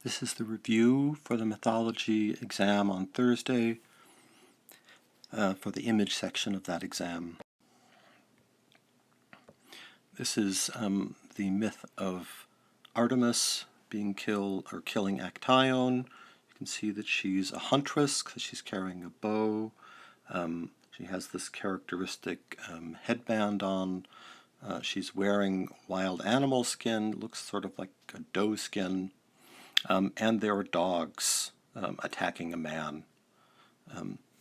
This is the review for the mythology exam on Thursday for the image section of that exam. This is the myth of Artemis being killed or killing Actaeon. You can see that she's a huntress because she's carrying a bow. She has this characteristic headband on. She's wearing wild animal skin, looks sort of like a doe skin. And there are dogs attacking a man.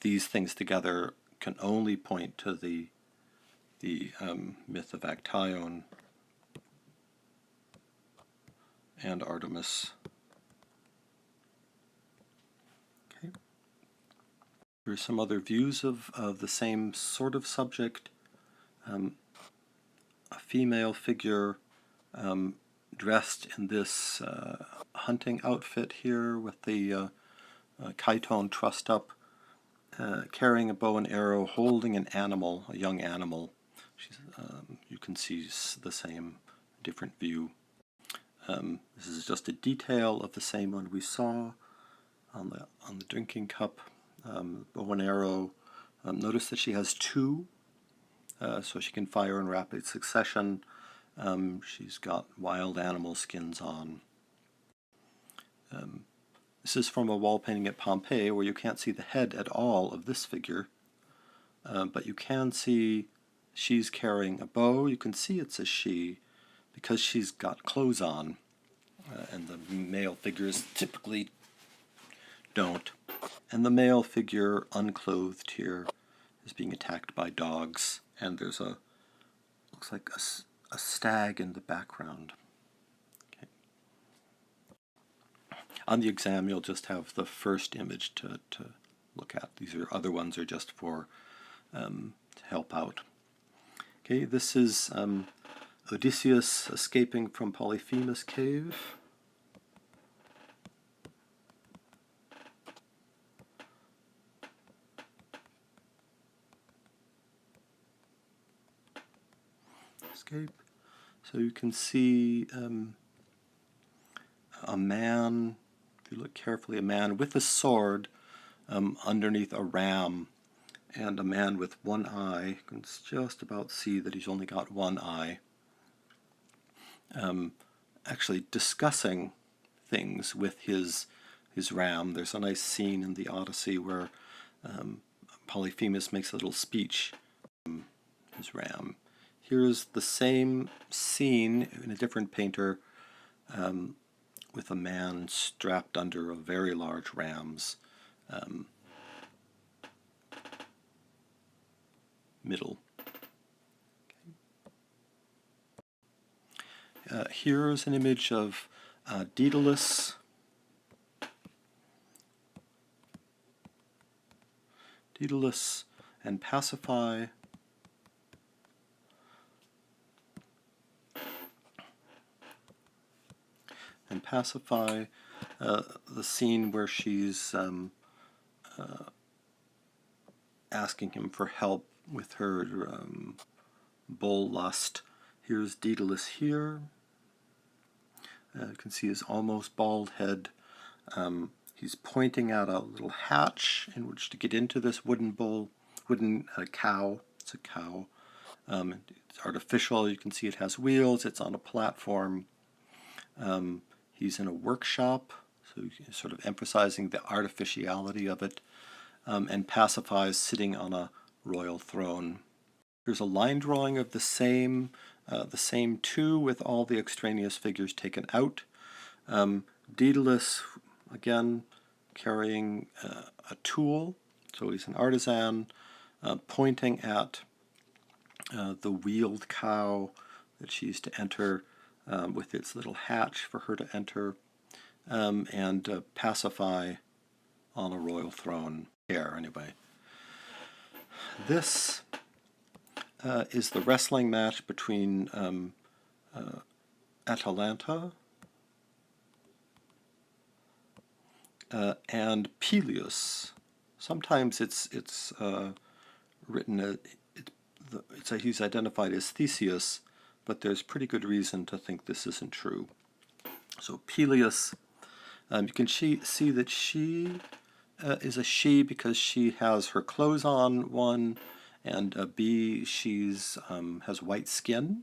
These things together can only point to the myth of Actaeon and Artemis. Okay. There are some other views of the same sort of subject. A female figure dressed in this hunting outfit here with the chiton trussed up, carrying a bow and arrow, holding an animal, a young animal. You can see the same different view. This is just a detail of the same one we saw on the drinking cup, bow and arrow. Notice that she has two, so she can fire in rapid succession. She's got wild animal skins on. This is from a wall painting at Pompeii where you can't see the head at all of this figure, but you can see she's carrying a bow. You can see it's a she because she's got clothes on, and the male figures typically don't. And the male figure, unclothed here, is being attacked by dogs, and there's looks like a stag in the background. Okay. On the exam, you'll just have the first image to look at. These other ones are just for to help out. Okay, this is Odysseus escaping from Polyphemus cave. Escape. So you can see a man, if you look carefully, a man with a sword underneath a ram, and a man with one eye. You can just about see that he's only got one eye. Actually discussing things with his ram. There's a nice scene in the Odyssey where Polyphemus makes a little speech to his ram. Here's the same scene in a different painter with a man strapped under a very large ram's middle. Okay. Here's an image of Daedalus. Daedalus and Pasiphae. And Pasiphae, the scene where she's asking him for help with her bull lust. Here's Daedalus here. You can see his almost bald head. He's pointing at a little hatch in which to get into this wooden cow. It's a cow. It's artificial. You can see it has wheels. It's on a platform. He's in a workshop, so sort of emphasizing the artificiality of it. And Pasiphae is sitting on a royal throne. Here's a line drawing of the same two with all the extraneous figures taken out. Daedalus, again, carrying a tool, so he's an artisan, pointing at the wheeled cow that she's to enter with its little hatch for her to enter, and Pasiphae on a royal throne. Here, anyway. This is the wrestling match between Atalanta and Peleus. Sometimes it's written he's identified as Theseus, but there's pretty good reason to think this isn't true. So Peleus You can see that she is a she because she has her clothes on, one, and B, she's has white skin.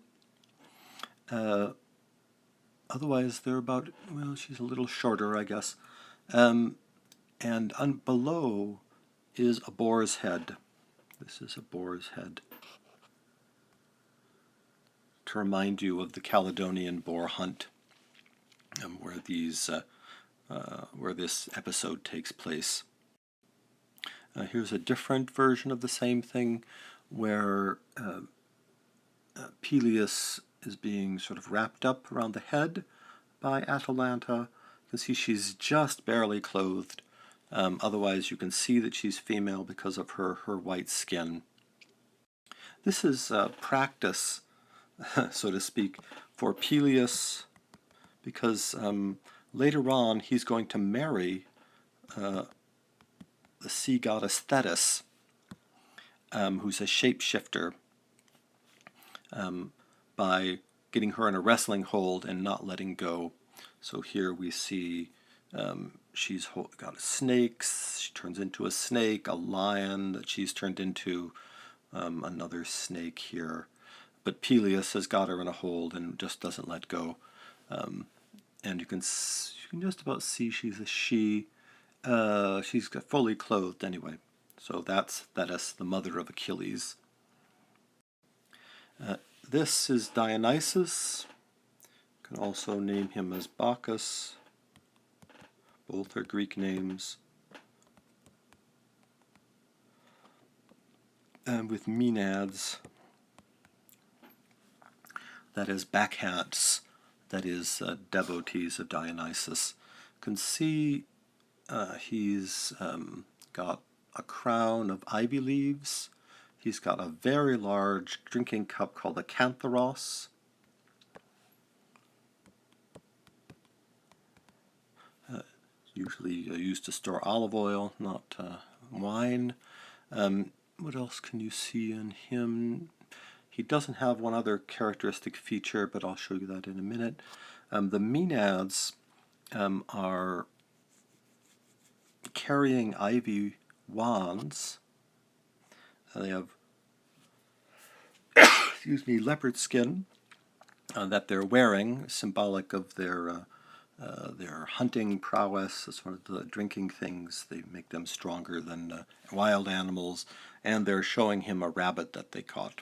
Otherwise, they're about, well, she's a little shorter, I guess. And below is a boar's head. This is a boar's head, to remind you of the Caledonian boar hunt, where this episode takes place. Here's a different version of the same thing, where Peleus is being sort of wrapped up around the head by Atalanta. You can see she's just barely clothed. Otherwise, you can see that she's female because of her white skin. This is practice, so to speak, for Peleus, because later on he's going to marry the sea goddess Thetis, who's a shapeshifter, by getting her in a wrestling hold and not letting go. So here we see she's got snakes. She turns into a snake, a lion that she's turned into, another snake here. But Peleus has got her in a hold and just doesn't let go. And you can just about see she's a she. She's fully clothed anyway. So that's Thetis, the mother of Achilles. This is Dionysus. You can also name him as Bacchus. Both are Greek names. And with Maenads, that is bacchantes, that is devotees of Dionysus. You can see he's got a crown of ivy leaves. He's got a very large drinking cup called a cantharos. Usually used to store olive oil, not wine. What else can you see in him? He doesn't have one other characteristic feature, but I'll show you that in a minute. The Maenads are carrying ivy wands. They have leopard skin that they're wearing, symbolic of their hunting prowess. As one of the drinking things, they make them stronger than wild animals, and they're showing him a rabbit that they caught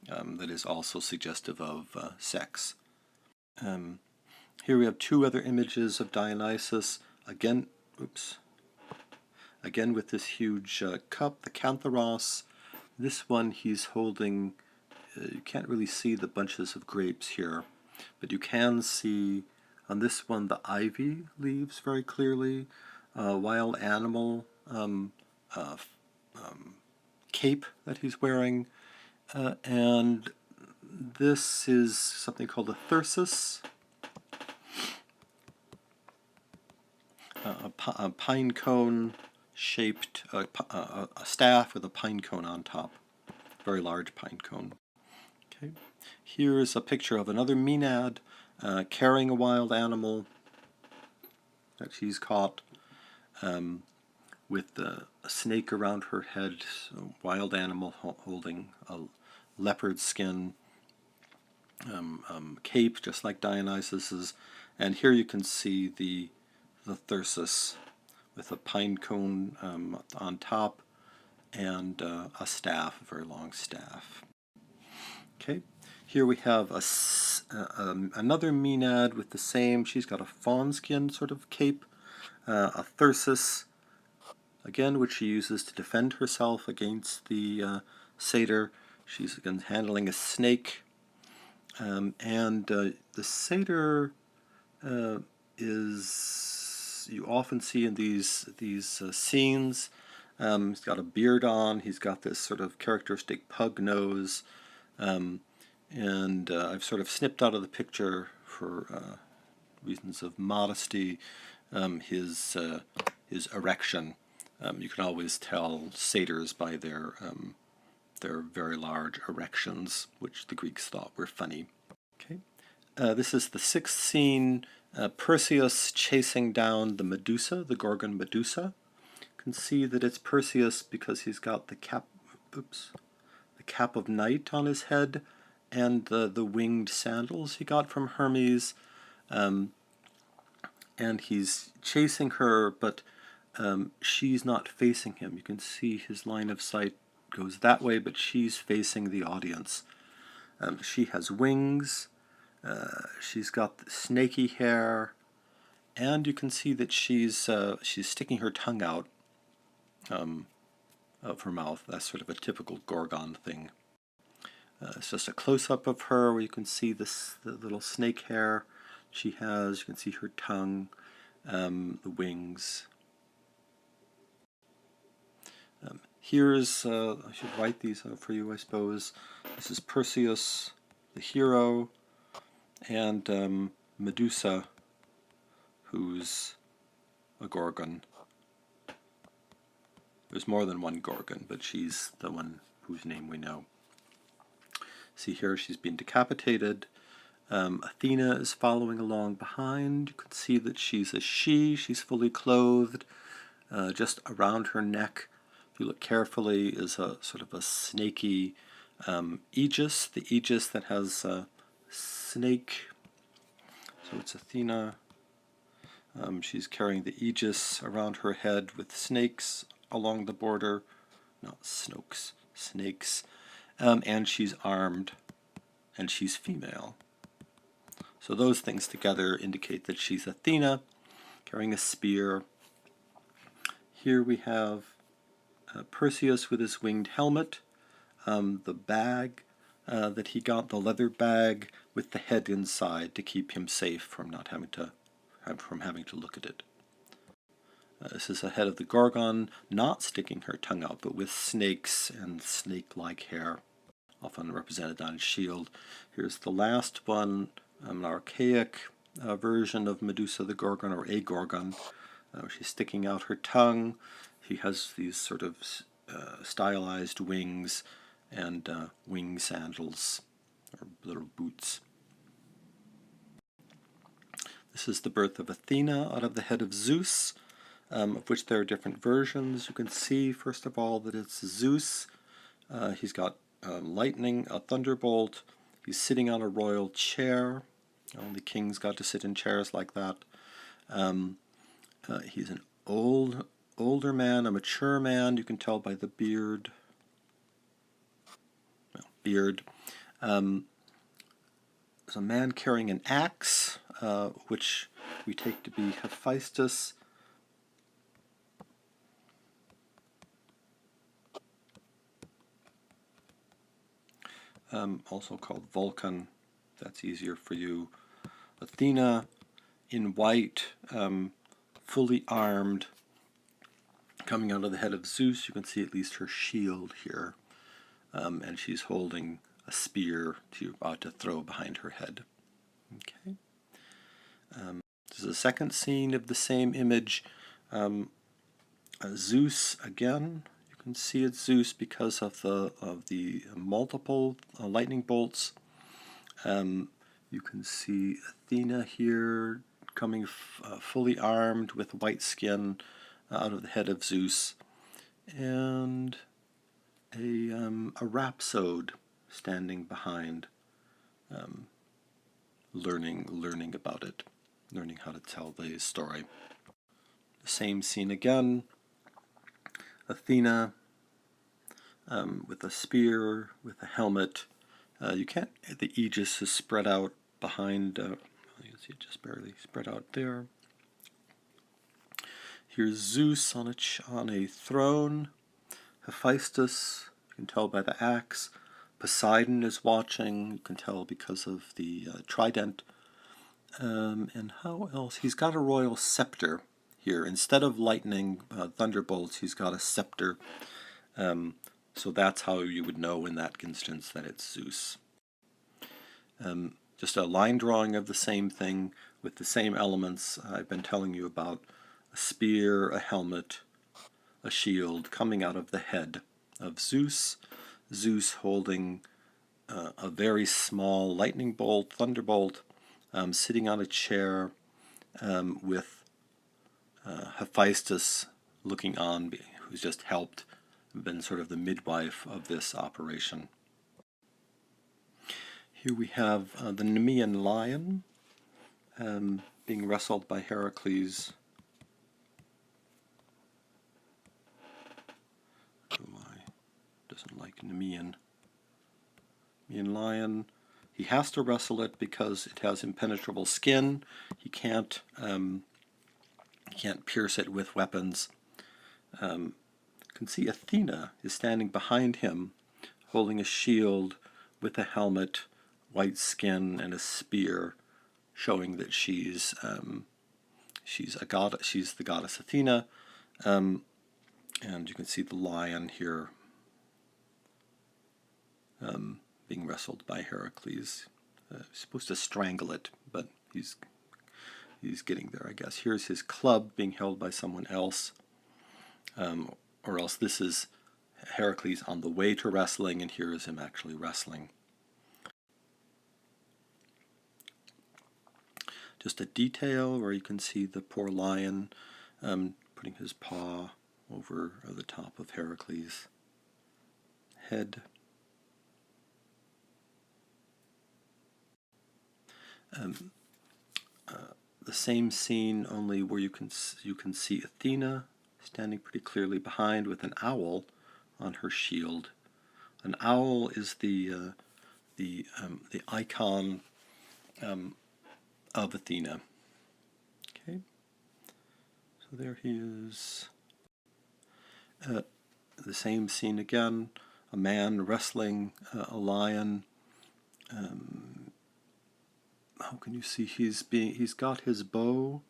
that is also suggestive of sex. Here we have two other images of Dionysus, again with this huge cup, the cantharos. This one he's holding, you can't really see the bunches of grapes here, but you can see on this one the ivy leaves very clearly, wild animal cape that he's wearing, and this is something called a thyrsus, a pine cone shaped, a staff with a pine cone on top, very large pine cone. Okay. Here's a picture of another Maenad carrying a wild animal that she's caught, with a snake around her head, so wild animal holding a leopard skin cape, just like Dionysus's. And here you can see the thyrsus with a pine cone on top and a staff, a very long staff. Okay, here we have another Maenad with the same, she's got a fawn skin sort of cape, a thyrsus, again, which she uses to defend herself against the satyr. She's again handling a snake, and the satyr is, you often see in these scenes, he's got a beard on, he's got this sort of characteristic pug nose, and I've sort of snipped out of the picture for reasons of modesty his erection. You can always tell satyrs by their very large erections, which the Greeks thought were funny. Okay, this is the sixth scene Perseus chasing down the Medusa, the Gorgon Medusa. You can see that it's Perseus because he's got the cap, the cap of night on his head and the winged sandals he got from Hermes. And he's chasing her, but she's not facing him. You can see his line of sight goes that way, but she's facing the audience. She has wings, she's got snaky hair, and you can see that she's sticking her tongue out of her mouth. That's sort of a typical Gorgon thing. It's just a close-up of her where you can see the little snake hair she has. You can see her tongue, the wings. Here's, I should write these out for you, I suppose. This is Perseus, the hero, and Medusa, who's a Gorgon. There's more than one Gorgon, but she's the one whose name we know. See here, she's been decapitated. Athena is following along behind. You can see that she's a she. She's fully clothed. Just around her neck, if you look carefully, is a sort of a snaky aegis. The aegis that has a snake. So it's Athena. She's carrying the aegis around her head with snakes along the border. Not snokes, snakes. And she's armed, and she's female. So those things together indicate that she's Athena, carrying a spear. Here we have Perseus with his winged helmet, the bag that he got, the leather bag with the head inside to keep him safe from not having to look at it. This is the head of the Gorgon, not sticking her tongue out, but with snakes and snake-like hair, often represented on his shield. Here's the last one, an archaic version of Medusa the Gorgon, or a Gorgon. She's sticking out her tongue. She has these sort of stylized wings and wing sandals, or little boots. This is the birth of Athena out of the head of Zeus, of which there are different versions. You can see, first of all, that it's Zeus. He's got lightning, a thunderbolt. He's sitting on a royal chair. Only kings got to sit in chairs like that. He's an older man, a mature man. You can tell by the beard. Well, beard. There's a man carrying an axe, which we take to be Hephaestus. Also called Vulcan. That's easier for you. Athena in white, fully armed, coming out of the head of Zeus. You can see at least her shield here, and she's holding a spear about to throw behind her head. Okay. This is a second scene of the same image. Zeus again. You can see it's Zeus because of the multiple lightning bolts. You can see Athena here coming fully armed with white skin out of the head of Zeus, and a rhapsode standing behind, learning about it, learning how to tell the story. The same scene again. Athena with a spear, with a helmet. You can't. The aegis is spread out behind. You can see it just barely spread out there. Here's Zeus on a throne. Hephaestus, you can tell by the axe. Poseidon is watching. You can tell because of the trident. And how else? He's got a royal scepter here. Instead of lightning thunderbolts, he's got a scepter. So that's how you would know in that instance that it's Zeus. Just a line drawing of the same thing with the same elements I've been telling you about. A spear, a helmet, a shield coming out of the head of Zeus. Zeus holding a very small lightning bolt, thunderbolt, sitting on a chair, with Hephaestus looking on, who's just helped, been sort of the midwife of this operation. Here we have the Nemean lion being wrestled by Heracles. Doesn't like Nemean. Nemean lion. He has to wrestle it because it has impenetrable skin. He can't pierce it with weapons. You can see Athena is standing behind him, holding a shield with a helmet, white skin, and a spear, showing that she's a god. She's the goddess Athena, and you can see the lion here being wrestled by Heracles. He's supposed to strangle it, but he's getting there, I guess. Here's his club being held by someone else, or else this is Heracles on the way to wrestling, and here is him actually wrestling. Just a detail where you can see the poor lion putting his paw over the top of Heracles' head. The same scene, only where you can see Athena standing pretty clearly behind with an owl on her shield. An owl is the icon of Athena. Okay, so there he is. The same scene again. A man wrestling a lion. How can you see he's got his bow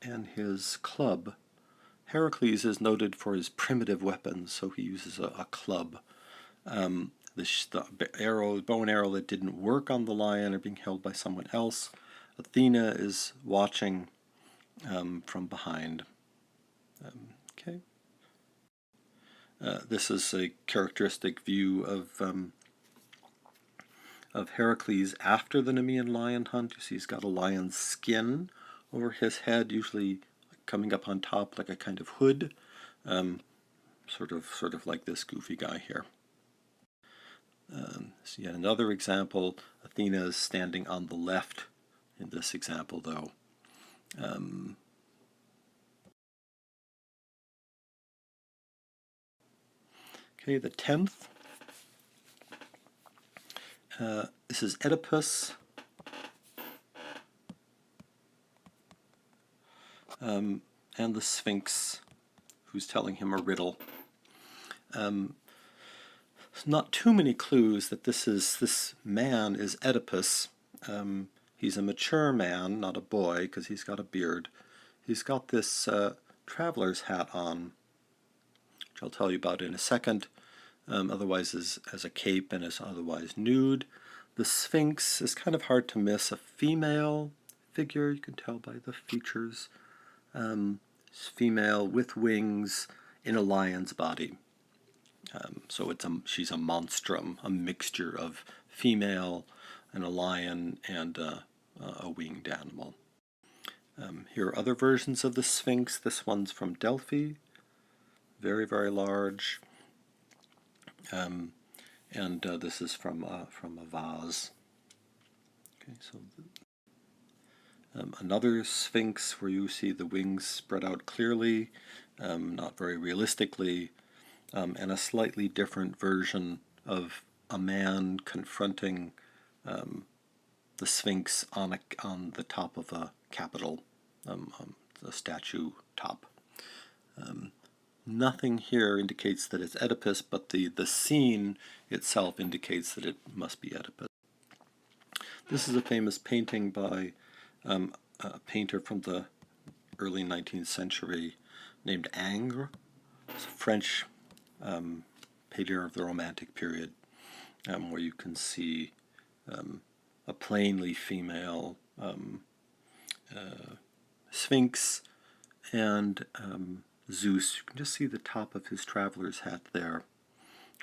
and his club. Heracles is noted for his primitive weapons, so he uses a club. The bow and arrow that didn't work on the lion are being held by someone else. Athena is watching from behind. Okay. This is a characteristic view of Heracles after the Nemean lion hunt. You see he's got a lion's skin over his head, usually coming up on top like a kind of hood, sort of like this goofy guy here. So yet another example. Athena is standing on the left in this example, though. Okay, the 10th. This is Oedipus. And the Sphinx, who's telling him a riddle. Not too many clues that this man is Oedipus. He's a mature man, not a boy, because he's got a beard. He's got this traveler's hat on, which I'll tell you about in a second. Otherwise as a cape and is otherwise nude. The Sphinx is kind of hard to miss. A female figure, you can tell by the features. Female with wings in a lion's body. So she's a monstrum, a mixture of female and a lion and a winged animal. Here are other versions of the Sphinx. This one's from Delphi, very, very large. And this is from a vase. Okay, so another Sphinx where you see the wings spread out clearly, not very realistically, and a slightly different version of a man confronting the Sphinx on the top of a Capitol, the statue top. Nothing here indicates that it's Oedipus, but the scene itself indicates that it must be Oedipus. This is a famous painting by a painter from the early 19th century named Ingres. It's a French painter of the Romantic period, where you can see a plainly female Sphinx and Zeus. You can just see the top of his traveler's hat there.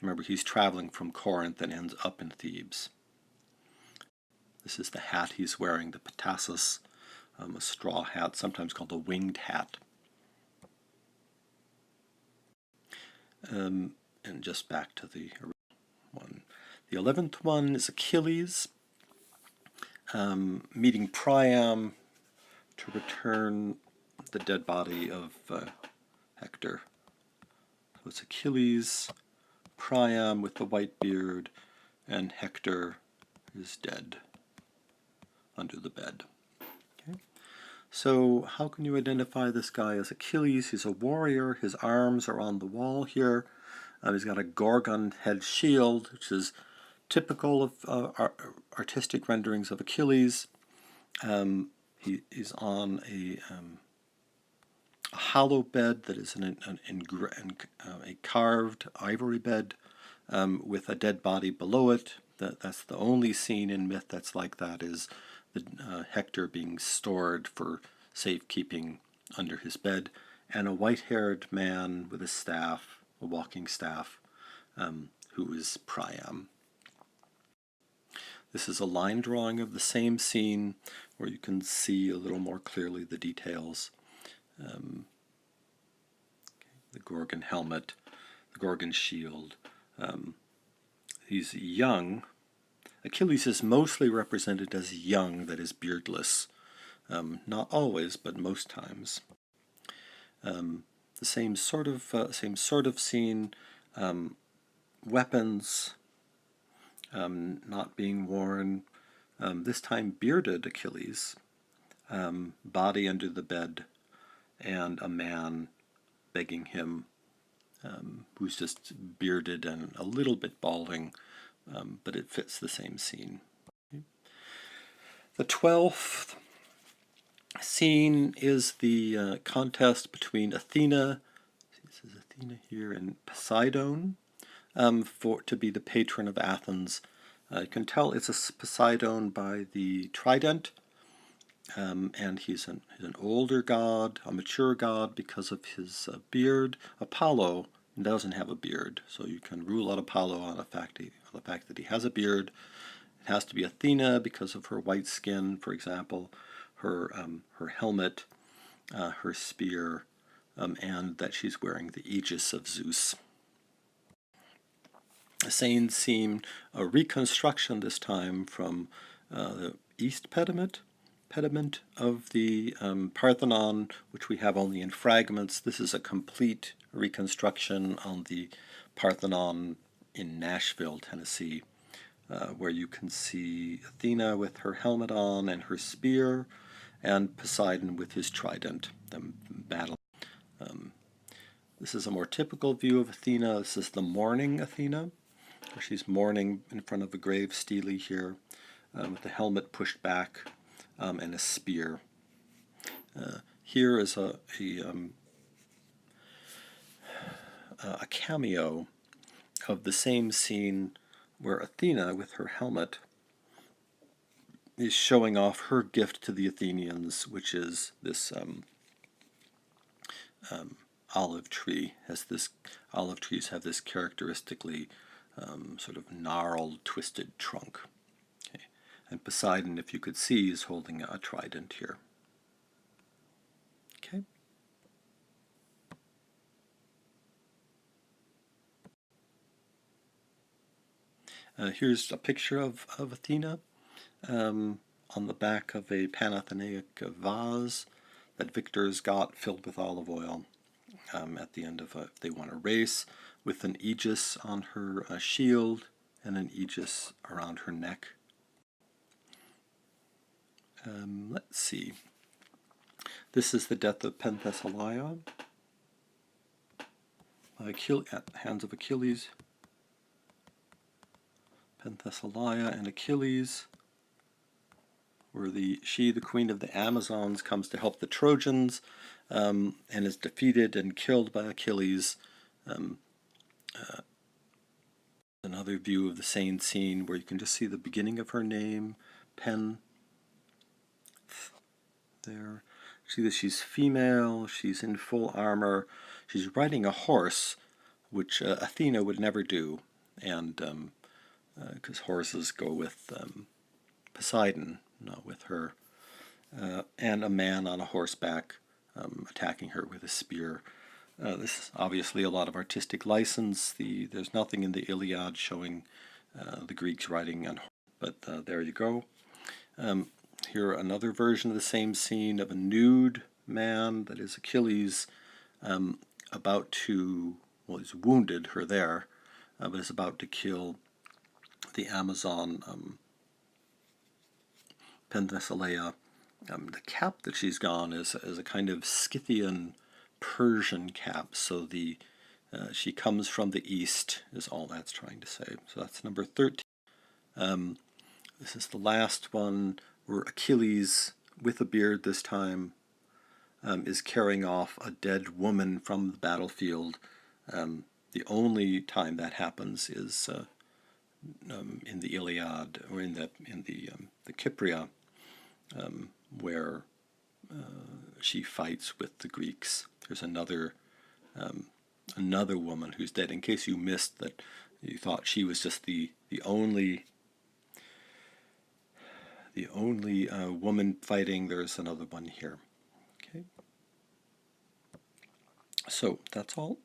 Remember, he's traveling from Corinth and ends up in Thebes. This is the hat he's wearing, the petasus, a straw hat, sometimes called a winged hat. And just back to the one. The 11th one is Achilles, meeting Priam to return the dead body of Hector. So it's Achilles, Priam with the white beard, and Hector is dead under the bed. Okay. So how can you identify this guy as Achilles? He's a warrior. His arms are on the wall here. He's got a Gorgon head shield, which is typical of artistic renderings of Achilles. He's on a hollow bed that is a carved ivory bed with a dead body below it. That's the only scene in myth that's like that, is the Hector being stored for safekeeping under his bed, and a white-haired man with a staff, a walking staff, who is Priam. This is a line drawing of the same scene where you can see a little more clearly the details. The Gorgon helmet, the Gorgon shield. He's young. Achilles is mostly represented as young, that is beardless. Not always, but most times. The same sort of scene. Weapons not being worn. This time bearded Achilles. Body under the bed, and a man begging him, who's just bearded and a little bit balding, but it fits the same scene. Okay. The 12th scene is the contest between Athena, this is Athena here, and Poseidon, to be the patron of Athens. You can tell it's a Poseidon by the trident, and he's an older god, a mature god, because of his beard. Apollo doesn't have a beard, so you can rule out Apollo on the fact that he has a beard. It has to be Athena because of her white skin, for example, her helmet, her spear, and that she's wearing the aegis of Zeus. The same scene, a reconstruction this time from the east pediment of the Parthenon, which we have only in fragments. This is a complete reconstruction on the Parthenon in Nashville, Tennessee, where you can see Athena with her helmet on and her spear, and Poseidon with his trident, them battling. This is a more typical view of Athena. This is the mourning Athena, where she's mourning in front of a grave stele here, with the helmet pushed back, and a spear. Here is a cameo of the same scene where Athena, with her helmet, is showing off her gift to the Athenians, which is this olive tree. Olive trees have this characteristically sort of gnarled, twisted trunk. Okay. And Poseidon, if you could see, is holding a trident here. Okay. Here's a picture of Athena on the back of a Panathenaic vase that victors got, filled with olive oil, at the end of if they won a race, with an aegis on her shield and an aegis around her neck. Let's see. This is the death of Penthesilea at the hands of Achilles. Penthesilea and Achilles, where she, the queen of the Amazons, comes to help the Trojans, and is defeated and killed by Achilles. Another view of the same scene where you can just see the beginning of her name, Pen, there. See that she's female, she's in full armor, she's riding a horse, which Athena would never do, and because horses go with Poseidon, not with her. and a man on a horseback attacking her with a spear. This is obviously a lot of artistic license. There's nothing in the Iliad showing the Greeks riding on horse, but there you go. Here another version of the same scene of a nude man, that is Achilles, about to, well, he's wounded her there, but is about to kill the Amazon Penthesilea. The cap that she's gone is a kind of Scythian Persian cap, so she comes from the east is all that's trying to say. So that's number 13. This is the last one where Achilles, with a beard this time, is carrying off a dead woman from the battlefield. The only time that happens is in the Iliad, or in the Kypria, where she fights with the Greeks. There's another woman who's dead. In case you missed that, you thought she was just the only woman fighting. There's another one here. Okay. So that's all.